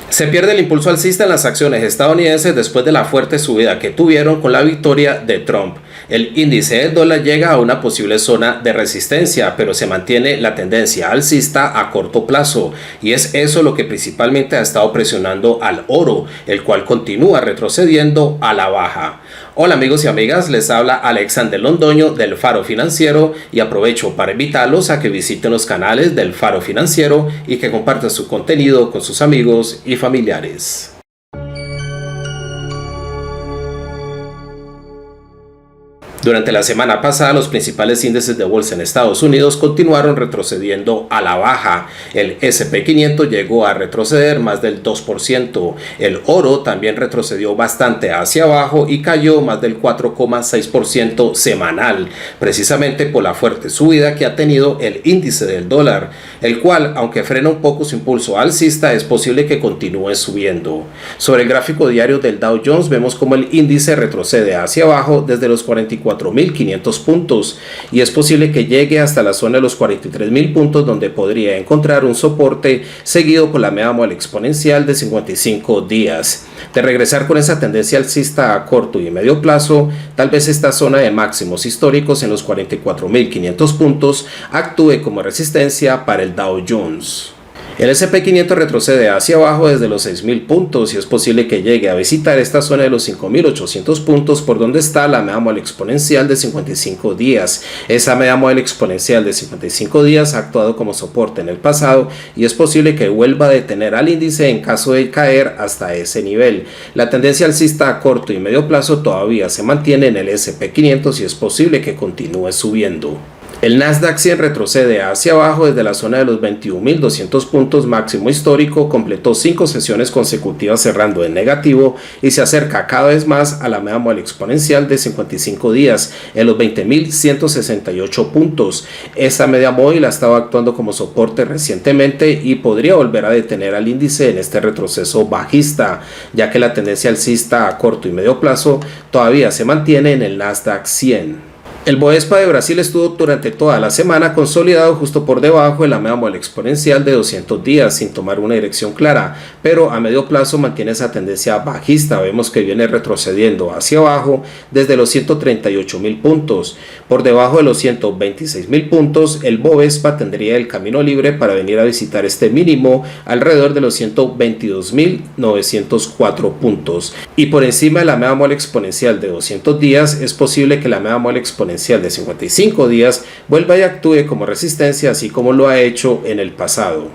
Se pierde el impulso alcista en las acciones estadounidenses después de la fuerte subida que tuvieron con la victoria de Trump. El índice del dólar llega a una posible zona de resistencia, pero se mantiene la tendencia alcista a corto plazo, y es eso lo que principalmente ha estado presionando al oro, el cual continúa retrocediendo a la baja. Hola amigos y amigas, les habla Alexander Londoño del Faro Financiero y aprovecho para invitarlos a que visiten los canales del Faro Financiero y que compartan su contenido con sus amigos y familiares. Durante la semana pasada, los principales índices de bolsa en Estados Unidos continuaron retrocediendo a la baja. El S&P 500 llegó a retroceder más del 2%. El oro también retrocedió bastante hacia abajo y cayó más del 4,6% semanal, precisamente por la fuerte subida que ha tenido el índice del dólar, el cual, aunque frena un poco su impulso alcista, es posible que continúe subiendo. Sobre el gráfico diario del Dow Jones vemos como el índice retrocede hacia abajo desde los 44.500 puntos y es posible que llegue hasta la zona de los 43.000 puntos, donde podría encontrar un soporte seguido por la media móvil exponencial de 55 días. De regresar con esa tendencia alcista a corto y medio plazo, tal vez esta zona de máximos históricos en los 44.500 puntos actúe como resistencia para el Dow Jones. El S&P 500 retrocede hacia abajo desde los 6.000 puntos y es posible que llegue a visitar esta zona de los 5.800 puntos, por donde está la media móvil exponencial de 55 días. Esa media móvil exponencial de 55 días ha actuado como soporte en el pasado y es posible que vuelva a detener al índice en caso de caer hasta ese nivel. La tendencia alcista a corto y medio plazo todavía se mantiene en el S&P 500 y es posible que continúe subiendo. El Nasdaq 100 retrocede hacia abajo desde la zona de los 21.200 puntos máximo histórico, completó 5 sesiones consecutivas cerrando en negativo y se acerca cada vez más a la media móvil exponencial de 55 días en los 20.168 puntos. Esta media móvil ha estado actuando como soporte recientemente y podría volver a detener al índice en este retroceso bajista, ya que la tendencia alcista a corto y medio plazo todavía se mantiene en el Nasdaq 100. El Bovespa de Brasil estuvo durante toda la semana consolidado justo por debajo de la media móvil exponencial de 200 días sin tomar una dirección clara, pero a medio plazo mantiene esa tendencia bajista. Vemos que viene retrocediendo hacia abajo desde los 138.000 puntos. Por debajo de los 126.000 puntos, el Bovespa tendría el camino libre para venir a visitar este mínimo alrededor de los 122.904 puntos. Y por encima de la media móvil exponencial de 200 días, es posible que la media móvil exponencial de 55 días vuelva y actúe como resistencia, así como lo ha hecho en el pasado.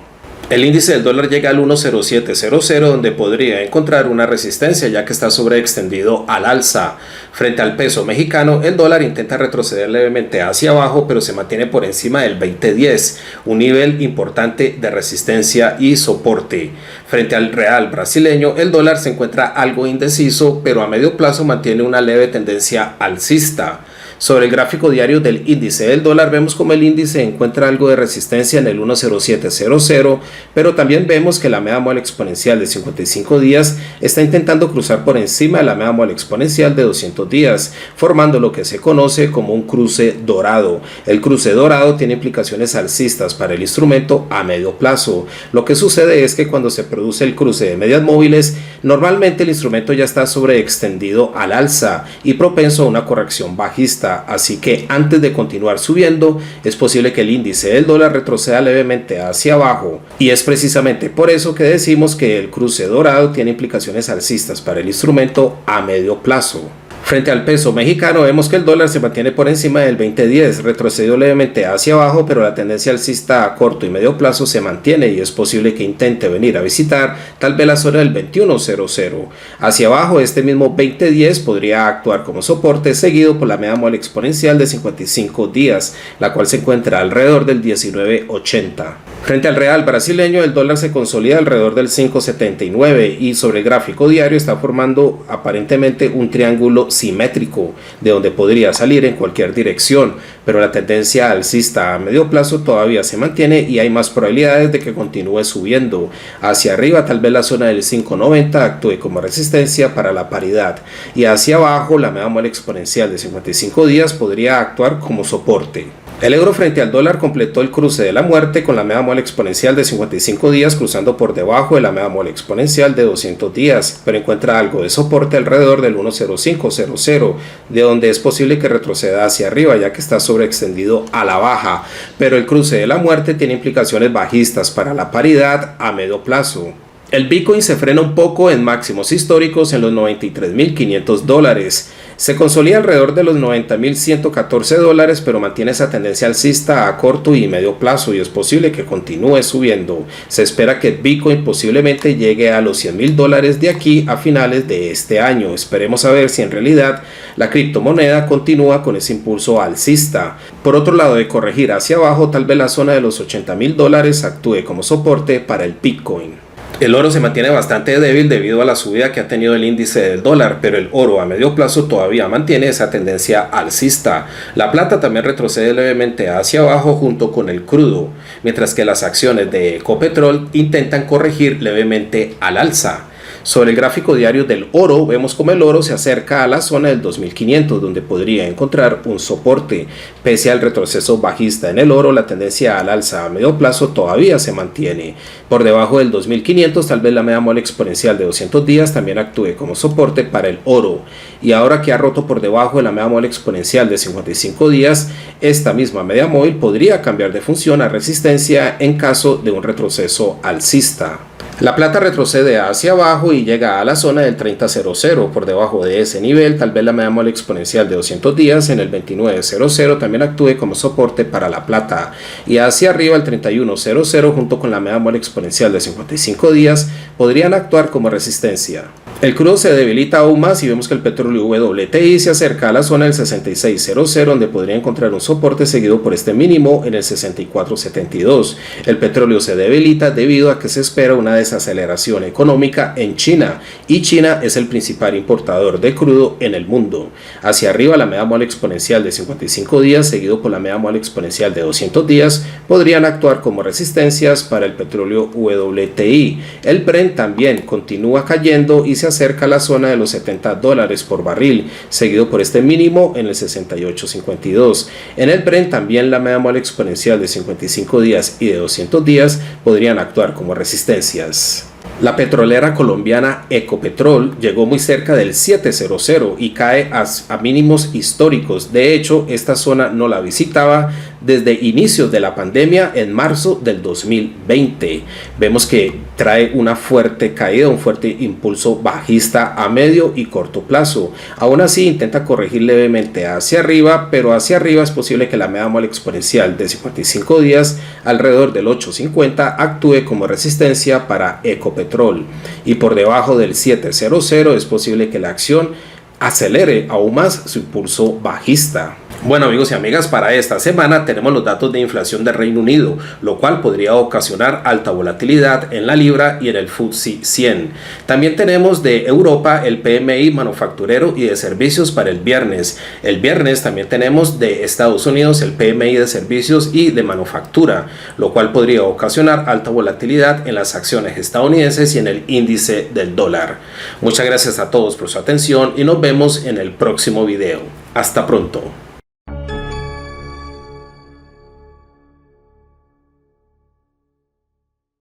El índice del dólar llega al 1.0700, donde podría encontrar una resistencia ya que está sobreextendido al alza. Frente al peso mexicano, el dólar intenta retroceder levemente hacia abajo, pero se mantiene por encima del 20.10, un nivel importante de resistencia y soporte. Frente al real brasileño, el dólar se encuentra algo indeciso, pero a medio plazo mantiene una leve tendencia alcista. Sobre el gráfico diario del índice del dólar vemos como el índice encuentra algo de resistencia en el 1.0700, pero también vemos que la media móvil exponencial de 55 días está intentando cruzar por encima de la media móvil exponencial de 200 días, formando lo que se conoce como un cruce dorado. El cruce dorado tiene implicaciones alcistas para el instrumento a medio plazo. Lo que sucede es que cuando se produce el cruce de medias móviles, normalmente el instrumento ya está sobreextendido al alza y propenso a una corrección bajista. Así que antes de continuar subiendo, es posible que el índice del dólar retroceda levemente hacia abajo, y es precisamente por eso que decimos que el cruce dorado tiene implicaciones alcistas para el instrumento a medio plazo. Frente al peso mexicano vemos que el dólar se mantiene por encima del 20.10, retrocedió levemente hacia abajo, pero la tendencia alcista a corto y medio plazo se mantiene y es posible que intente venir a visitar tal vez la zona del 21.00. Hacia abajo este mismo 20.10 podría actuar como soporte, seguido por la media móvil exponencial de 55 días, la cual se encuentra alrededor del 19.80. Frente al real brasileño, el dólar se consolida alrededor del 5.79 y sobre el gráfico diario está formando aparentemente un triángulo simétrico de donde podría salir en cualquier dirección, pero la tendencia alcista a medio plazo todavía se mantiene y hay más probabilidades de que continúe subiendo. Hacia arriba tal vez la zona del 5.90 actúe como resistencia para la paridad y hacia abajo la media móvil exponencial de 55 días podría actuar como soporte. El euro frente al dólar completó el cruce de la muerte con la media móvil exponencial de 55 días cruzando por debajo de la media móvil exponencial de 200 días, pero encuentra algo de soporte alrededor del 1.0500, de donde es posible que retroceda hacia arriba ya que está sobreextendido a la baja, pero el cruce de la muerte tiene implicaciones bajistas para la paridad a medio plazo. El Bitcoin se frena un poco en máximos históricos en los $93.500. Se consolida alrededor de los $90.114, pero mantiene esa tendencia alcista a corto y medio plazo y es posible que continúe subiendo. Se espera que Bitcoin posiblemente llegue a los $100.000 de aquí a finales de este año. Esperemos a ver si en realidad la criptomoneda continúa con ese impulso alcista. Por otro lado, de corregir hacia abajo, tal vez la zona de los $80.000 actúe como soporte para el Bitcoin. El oro se mantiene bastante débil debido a la subida que ha tenido el índice del dólar, pero el oro a medio plazo todavía mantiene esa tendencia alcista. La plata también retrocede levemente hacia abajo junto con el crudo, mientras que las acciones de Ecopetrol intentan corregir levemente al alza. Sobre el gráfico diario del oro, vemos como el oro se acerca a la zona del 2500, donde podría encontrar un soporte. Pese al retroceso bajista en el oro, la tendencia al alza a medio plazo todavía se mantiene. Por debajo del 2500, tal vez la media móvil exponencial de 200 días también actúe como soporte para el oro. Y ahora que ha roto por debajo de la media móvil exponencial de 55 días, esta misma media móvil podría cambiar de función a resistencia en caso de un retroceso alcista. La plata retrocede hacia abajo y llega a la zona del 30.00. Por debajo de ese nivel, tal vez la media móvil exponencial de 200 días en el 29.00 también actúe como soporte para la plata. Y hacia arriba el 31.00 junto con la media móvil exponencial de 55 días podrían actuar como resistencia. El crudo se debilita aún más y vemos que el petróleo WTI se acerca a la zona del 66.00, donde podría encontrar un soporte seguido por este mínimo en el 64.72. El petróleo se debilita debido a que se espera una desaceleración económica en China, y China es el principal importador de crudo en el mundo. Hacia arriba la media móvil exponencial de 55 días seguido por la media móvil exponencial de 200 días podrían actuar como resistencias para el petróleo WTI. El Brent también continúa cayendo y se acerca a la zona de los $70 por barril, seguido por este mínimo en el 68.52. En el Brent también la media móvil exponencial de 55 días y de 200 días podrían actuar como resistencias. La petrolera colombiana Ecopetrol llegó muy cerca del 700 y cae a mínimos históricos. De hecho, esta zona no la visitaba desde inicios de la pandemia en marzo del 2020. Vemos que trae una fuerte caída, un fuerte impulso bajista a medio y corto plazo. Aún así intenta corregir levemente hacia arriba, pero hacia arriba es posible que la media móvil exponencial de 55 días alrededor del 8.50 actúe como resistencia para Ecopetrol. Y por debajo del 700 es posible que la acción acelere aún más su impulso bajista. Bueno, amigos y amigas, para esta semana tenemos los datos de inflación del Reino Unido, lo cual podría ocasionar alta volatilidad en la libra y en el FTSE 100. También tenemos de Europa el PMI manufacturero y de servicios para el viernes. El viernes también tenemos de Estados Unidos el PMI de servicios y de manufactura, lo cual podría ocasionar alta volatilidad en las acciones estadounidenses y en el índice del dólar. Muchas gracias a todos por su atención y nos vemos en el próximo video. Hasta pronto.